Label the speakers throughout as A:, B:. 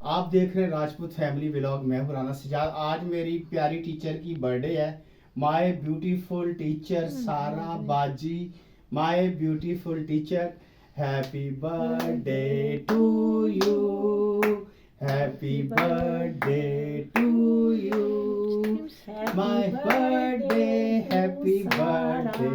A: आप देख रहे हैं राजपूत फैमिली व्लॉग। मैं हूं राना सजाद। आज मेरी प्यारी टीचर की बर्थडे है। माय ब्यूटीफुल टीचर सारा बाजी, my beautiful teacher, happy birthday to you, happy birthday to you, my birthday, happy birthday,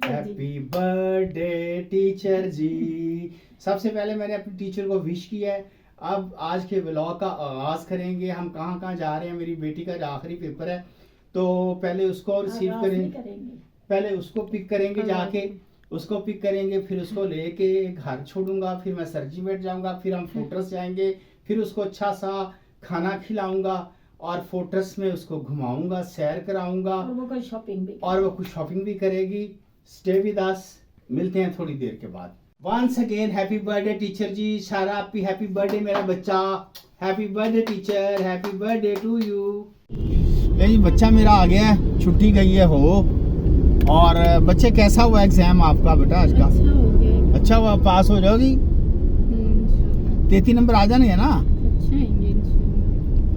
A: happy birthday teacher ji. सबसे पहले मैंने अपनी टीचर को विश किया है। अब आज के व्लॉग का आगाज करेंगे। हम कहाँ कहाँ जा रहे हैं। मेरी बेटी का आखिरी पेपर है तो पहले उसको रिसीव करेंगे, पहले उसको पिक करेंगे, जाके उसको पिक करेंगे, फिर उसको लेके घर छोड़ूंगा, फिर मैं सरजीमेट जाऊंगा, फिर हम फोर्ट्रेस जाएंगे, फिर उसको अच्छा सा खाना खिलाऊंगा और फोर्ट्रेस में उसको घुमाऊंगा, सैर कराऊंगा और वो कुछ शॉपिंग भी करेगी। Stay with us. मिलते हैं थोड़ी देर के बाद। Once again happy birthday teacher ji. सारा आपकी हैप्पी बर्थडे मेरा बच्चा। Happy birthday teacher, happy birthday to you. ये जी बच्चा मेरा आ गया है, छुट्टी गई है हो। और बच्चे कैसा हुआ एग्जाम आपका बेटा आज का? अच्छा हुआ, पास हो जाओगी? 33 नंबर आ जाने है ना?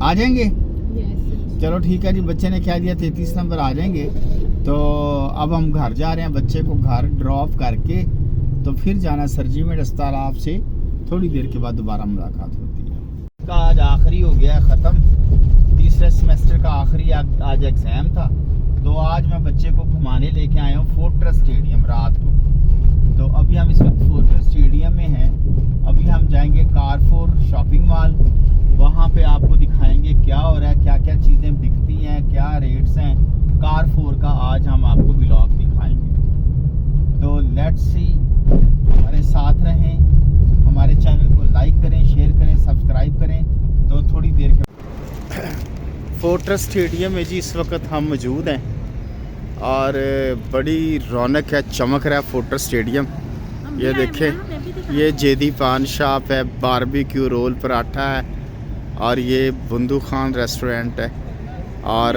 A: आ जाएंगे? चलो ठीक है जी। बच्चे ने क्या दिया, 33 नंबर आ जाएंगे। तो अब हम घर जा रहे हैं, बच्चे को घर ड्रॉप करके तो फिर जाना सरजीमेट अस्पताल। आपसे थोड़ी देर के बाद दोबारा मुलाकात होती है। का आज आखिरी हो गया है, ख़त्म। तीसरे सेमेस्टर का आखिरी आज एग्ज़ाम था। तो आज मैं बच्चे को घुमाने लेके आया हूँ फोर्ट्रेस स्टेडियम रात को। तो अभी हम इस वक्त फोर्ट्रेस स्टेडियम में हैं। अभी हम जाएंगे कारफोर शॉपिंग मॉल। वहाँ पे आपको दिखाएंगे क्या हो रहा है, क्या क्या चीज़ें बिकती हैं, क्या रेट्स हैं कारफोर का। आज हम आपको व्लॉग दिखाएंगे। तो लेट्स सी, हमारे साथ रहें, हमारे चैनल को लाइक करें, शेयर करें, सब्सक्राइब करें। तो थोड़ी देर के फोर्ट्रेस स्टेडियम में जी इस वक्त हम मौजूद हैं और बड़ी रौनक है, चमक रहा है फोर्ट्रेस स्टेडियम। ये देखें, ये जेदी पान शॉप है, बारबेक्यू रोल पराठा है और ये बुंदू खान रेस्टोरेंट है। और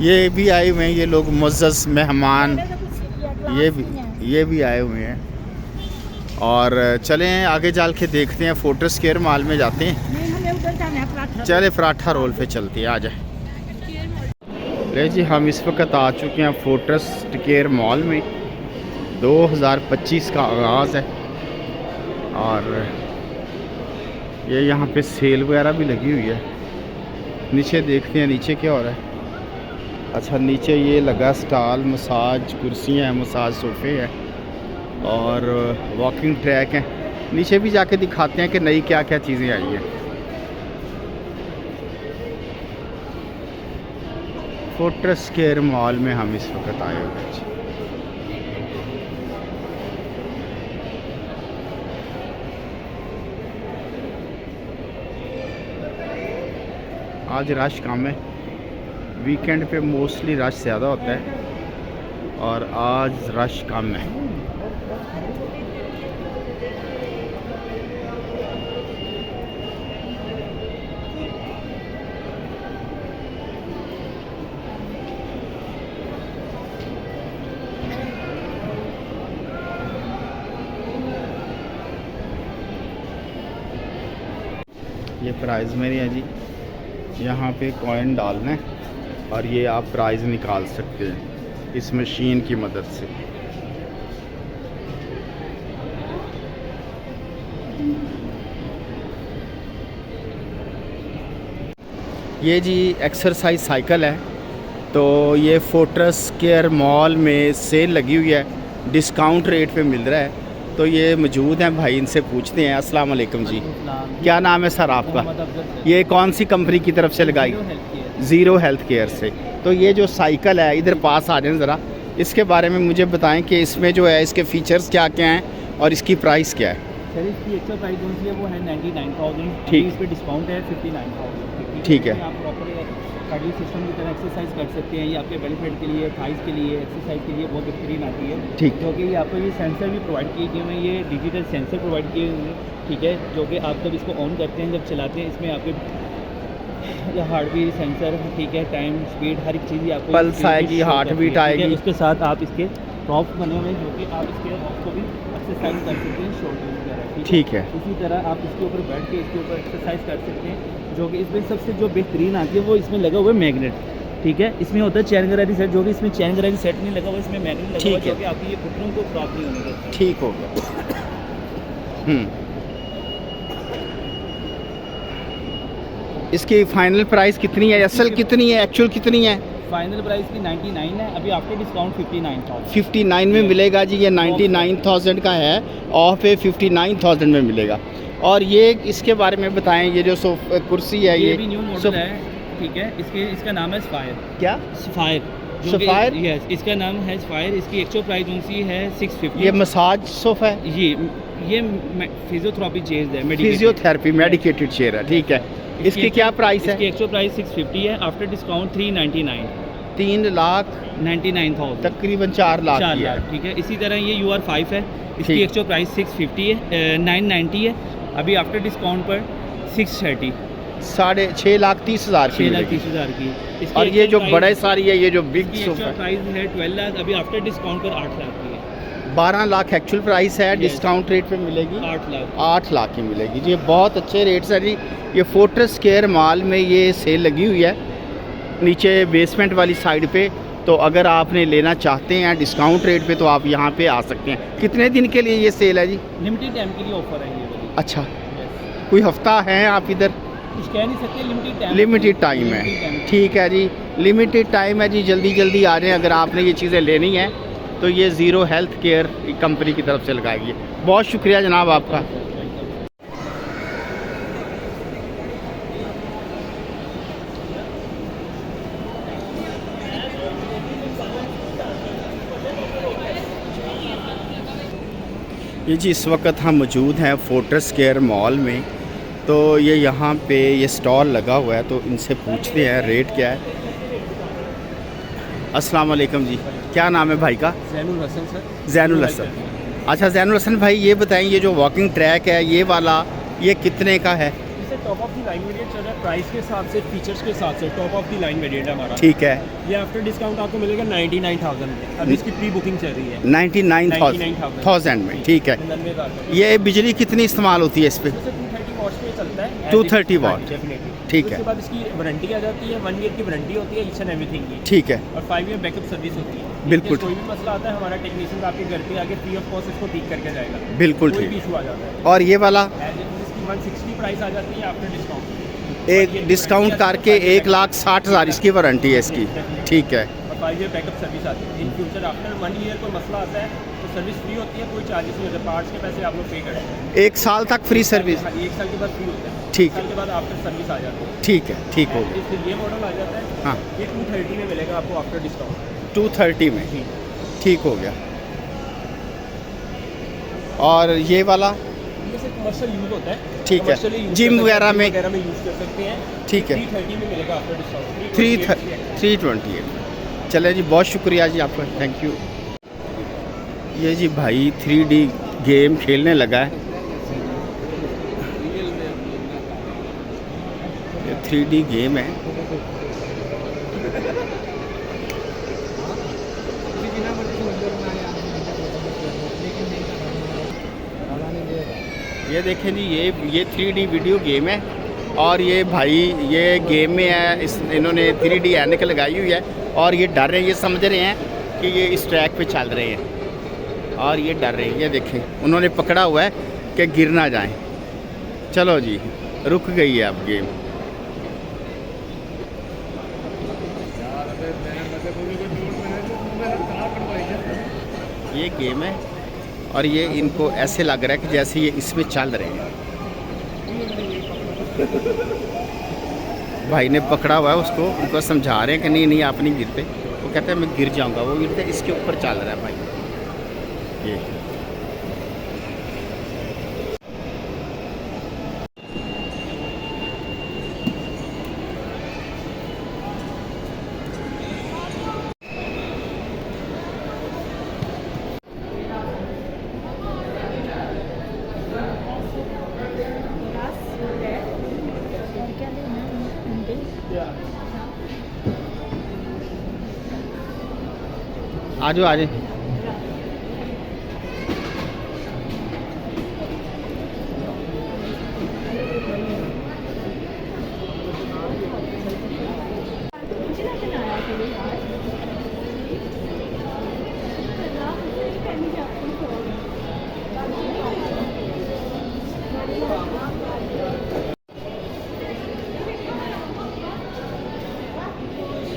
A: ये भी आए हुए हैं ये लोग मुअज़्ज़ज़ मेहमान, ये भी आए हुए हैं। और चलें आगे चल के देखते हैं। फोर्ट्रेस केयर मॉल में जाते हैं। चले पराठा रोल पे चलते हैं, आ जाए। ले जी, हम इस वक्त आ चुके हैं फोर्ट्रेस केयर मॉल में। 2025 का आगाज़ है और ये यहाँ पे सेल वगैरह भी लगी हुई है। नीचे देखते हैं नीचे क्या हो रहा है। अच्छा, नीचे ये लगा स्टॉल, मसाज कुर्सियाँ हैं, मसाज सोफ़े हैं और वॉकिंग ट्रैक हैं। नीचे भी जाके दिखाते हैं कि नई क्या क्या चीज़ें आई हैं। फोर्ट्रेस केयर मॉल में हम इस वक्त आए हुए हैं। आज रश कम है, वीकेंड पे मोस्टली रश ज़्यादा होता है और आज रश कम है। ये प्राइस मेरी है जी। यहाँ पे कॉइन डालना है और ये आप प्राइस निकाल सकते हैं इस मशीन की मदद से। ये जी एक्सरसाइज साइकिल है। तो ये फोर्ट्रेस केयर मॉल में सेल लगी हुई है, डिस्काउंट रेट पे मिल रहा है। तो ये मौजूद हैं भाई, इनसे पूछते हैं। अस्सलाम वालेकुम जी, क्या नाम है सर आपका? ये कौन सी कंपनी की तरफ से लगाई? ज़ीरो हेल्थ केयर से। तो ये जो साइकिल है, इधर पास आ जाए ज़रा, इसके बारे में मुझे बताएं कि इसमें जो है इसके फीचर्स क्या क्या हैं और इसकी प्राइस क्या है?
B: सर इसकी एक्चुअल प्राइस जो है वो है 99,000।
A: ठीक,
B: इस पे डिस्काउंट है 59,000।
A: ठीक है।
B: आप प्रॉपर कार्डियो सिस्टम की तरह एक्सरसाइज कर सकते हैं। ये आपके बेनिफिट के लिए, थाइस के लिए, एक्सरसाइज के लिए बहुत बेहतरीन आती है।
A: ठीक,
B: जो कि आपको ये सेंसर भी प्रोवाइड किए गए हैं, ये डिजिटल सेंसर प्रोवाइड किए हुए हैं, ठीक है। जो कि आप जब इसको ऑन करते हैं, जब चलाते हैं, इसमें आपके हार्ट बीट सेंसर, ठीक है, टाइम स्पीड हर एक चीज़ आपको
A: पल्स आएगी, हार्ट बीट आएगी।
B: उसके साथ आप इसके प्रॉप्स बने हुए हैं जो कि आप इसके को भी एक्सरसाइज कर सकते हैं, शोल्डर वगैरह।
A: ठीक है।
B: इसी तरह आप इसके ऊपर बैठ के इसके ऊपर एक्सरसाइज कर सकते हैं, जो कि इसमें सबसे जो बेहतरीन आती है वो इसमें लगा हुआ है मैग्नेट। ठीक है, इसमें होता है चैन गरारी सेट, जो कि इसमें चैन गरारी सेट नहीं लगा हुआ, इसमें मैग्नेट लगा हुआ है, जो कि आपकी ये घुटनों को खराब नहीं होने देता।
A: ठीक हो गया। इसकी फाइनल प्राइस कितनी है, असल कितनी है, एक्चुअल कितनी है?
B: फाइनल प्राइस की 99 है, अभी आफ्टर डिस्काउंट 59,000।
A: 59 में मिलेगा जी, ये 99,000 का है, ऑफ पे 59,000 में मिलेगा। और ये इसके बारे में बताएं, ये जो कुर्सी है
B: ये भी न्यू मॉडल है। ठीक है, इसका नाम है स्फायर।
A: क्या?
B: स्फायर।
A: स्फायर?
B: यस, इसका नाम है स्फायर। इसकी एक्चुअल प्राइस उनसी है 650।
A: ये मसाज सोफा है?
B: ये फिजियोथेरेपी चेयर है,
A: फिजियोथेरेपी मेडिकेटेड चेयर है। ठीक है, इसकी क्या प्राइस है?
B: इसकी एक्चुअल प्राइस 650 है, आफ्टर डिस्काउंट 399।
A: 3,99,000, तकरीबन 4 लाख की है।
B: ठीक है, इसी तरह ये UR5 है, इसकी एक्चुअल प्राइस 650 है, 990 है, अभी आफ्टर डिस्काउंट पर 630।
A: 6,30,000 की।
B: 6,30,000 की।
A: और ये जो बड़े सारी है, ये जो बिग सोफा
B: प्राइस है 12 लाख, अभी आफ्टर डिस्काउंट पर 8 लाख की है।
A: 12 लाख एक्चुअल प्राइस है, डिस्काउंट रेट पे मिलेगी 8 लाख की मिलेगी जी। ये बहुत अच्छे रेट्स है जी। ये फोर्ट्रेस केयर मॉल में ये सेल लगी हुई है, नीचे बेसमेंट वाली साइड पे। तो अगर आपने लेना चाहते हैं डिस्काउंट रेट पे, तो आप यहाँ पे आ सकते हैं। कितने दिन के लिए ये सेल है जी?
B: लिमिटेड टाइम के लिए ऑफर है ये वाली।
A: अच्छा, कोई हफ्ता है आप इधर?
B: कुछ कह नहीं सकते,
A: लिमिटेड टाइम है। ठीक है जी, लिमिटेड टाइम है जी, जल्दी जल्दी आ जाएं अगर आपने ये चीज़ें लेनी है। तो ये ज़ीरो हेल्थ केयर कंपनी की तरफ से लगाई है। बहुत शुक्रिया जनाब आपका। ये जी इस वक्त हम मौजूद हैं फोर्ट्रेस केयर मॉल में। तो ये यहाँ पे ये स्टॉल लगा हुआ है, तो इनसे पूछते हैं रेट क्या है। अस्सलाम वालेकुम जी, क्या नाम है भाई का?
B: ज़ैनुल हसन सर।
A: ज़ैनुल हसन। अच्छा ज़ैनुल हसन भाई, ये बताएं, ये जो वॉकिंग ट्रैक है ये वाला, ये कितने का है?
B: इसे top of the line variant चल रहा है, प्राइस के हिसाब से, फीचर्स के हिसाब से top of the line variant है हमारा।
A: ठीक है,
B: ये आफ्टर डिस्काउंट आपको मिलेगा 99,000 में। अभी इसकी प्री बुकिंग चल रही है
A: 99,000 में। ठीक है, ये बिजली कितनी इस्तेमाल होती है इस पर?
B: 230 वॉट्स पे चलता है।
A: 230 वाट। ठीक है।
B: उसके बाद इसकी वारंटी आ जाती है, 1 ईयर की वारंटी होती है ईच एंड एवरीथिंग की।
A: ठीक है।
B: और 5 ईयर बैकअप सर्विस होती है।
A: बिल्कुल।
B: कोई भी मसला आता है, हमारा टेक्नीशियन आपके घर पे आके फ्री ऑफ कॉस्ट इसको ठीक करके जाएगा।
A: बिल्कुल
B: कोई
A: ठीक।
B: भी इशू आ जाता है।
A: और ये वाला?
B: इसकी 160 प्राइस आ जाती है आफ्टर डिस्काउंट।
A: एक डिस्काउंट करके 1,60,000 इसकी वारंटी है इसकी। ठीक है।
B: और 5 ईयर बैकअप सर्विस आती है। इन फ्यूचर आफ्टर 1 ईयर कोई मसला आता है तो सर्विस फ्री होती है, कोई चार्जेस नहीं होते, पार्ट्स के पैसे आप लोग पे करें।
A: 1 साल तक फ्री सर्विस?
B: 1 साल के बाद फ्री होता है।
A: ठीक है।
B: 1 साल के बाद आफ्टर सर्विस आ जाती है।
A: ठीक है, ठीक हो गया।
B: इसलिए ये मॉडल आ जाता है।
A: हाँ,
B: ये 230 में मिलेगा आपको आफ्टर डिस्काउंट।
A: 230 में। ठीक हो गया। और ये वाला?
B: ये सिर्फ कमर्शियल यूज़ होता है।
A: ठीक है, जिम वगैरह में
B: यूज़ कर सकते हैं।
A: ठीक है।
B: 330 में मिलेगा आफ्टर डिस्काउंट।
A: 328। चले जी, बहुत शुक्रिया जी आपका, थैंक यू। ये जी भाई 3D गेम खेलने लगा है। ये 3D गेम है। ये देखें जी, ये 3D वीडियो गेम है। और ये भाई ये गेम में है, इन्होंने 3D ऐनक लगाई हुई है और ये डर रहे हैं, ये समझ रहे हैं कि ये इस ट्रैक पे चल रहे हैं और ये डर रहे हैं। ये देखें, उन्होंने पकड़ा हुआ है कि गिर ना जाएं। चलो जी, रुक गई है अब गेम। ये गेम है और ये इनको ऐसे लग रहा है कि जैसे ये इसमें चल रहे हैं। भाई ने पकड़ा हुआ है उसको, उनको समझा रहे हैं कि नहीं नहीं आप नहीं गिरते। वो कहते हैं मैं गिर जाऊंगा, वो गिरते इसके ऊपर चल रहा है भाई ये। आजो आजे।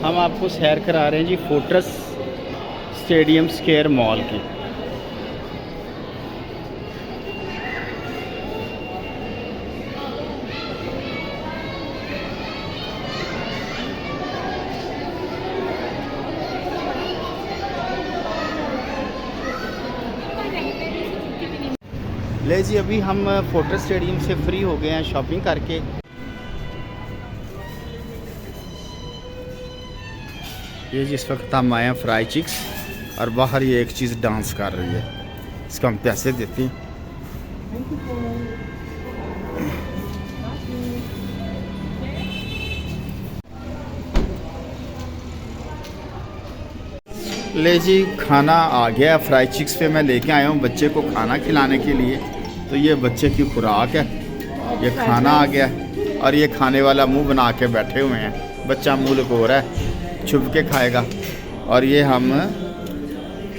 A: हम आपको सैर करा रहे हैं जी फोर्ट्रेस स्टेडियम स्क्वायर मॉल की। ले जी अभी हम फोर्ट्रेस स्टेडियम से फ्री हो गए हैं शॉपिंग करके। ये जिस वक्त हम आए हैं फ्राई चिक्स और बाहर ये एक चीज़ डांस कर रही है, इसको हम पैसे देते हैं। ले जी खाना आ गया, फ्राई चिक्स पे मैं लेके आया हूँ बच्चे को खाना खिलाने के लिए। तो ये बच्चे की खुराक है, ये खाना आ गया और ये खाने वाला मुंह बना के बैठे हुए हैं। बच्चा मुंह लुको रहा है, छुप के खाएगा। और ये हम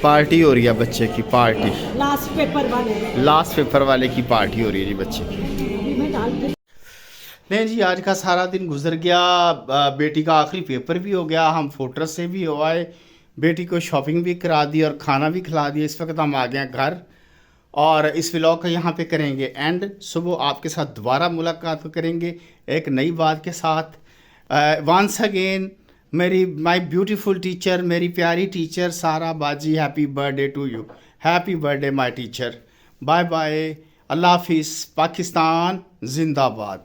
A: पार्टी हो रही है बच्चे की, पार्टी
C: लास्ट पेपर वाले
A: की पार्टी हो रही है जी बच्चे की। नहीं जी आज का सारा दिन गुजर गया, बेटी का आखिरी पेपर भी हो गया, हम फोर्ट्रेस से भी हो आए, बेटी को शॉपिंग भी करा दी और खाना भी खिला दिया। इस वक्त हम आ गए हैं घर और इस व्लॉग का यहाँ पे करेंगे एंड। सुबह आपके साथ दोबारा मुलाकात करेंगे एक नई बात के साथ। Once again my beautiful teacher, मेरी प्यारी टीचर सारा बाजी, happy birthday to you, happy birthday my teacher. Bye bye, अल्लाह हाफिज़, पाकिस्तान जिंदाबाद।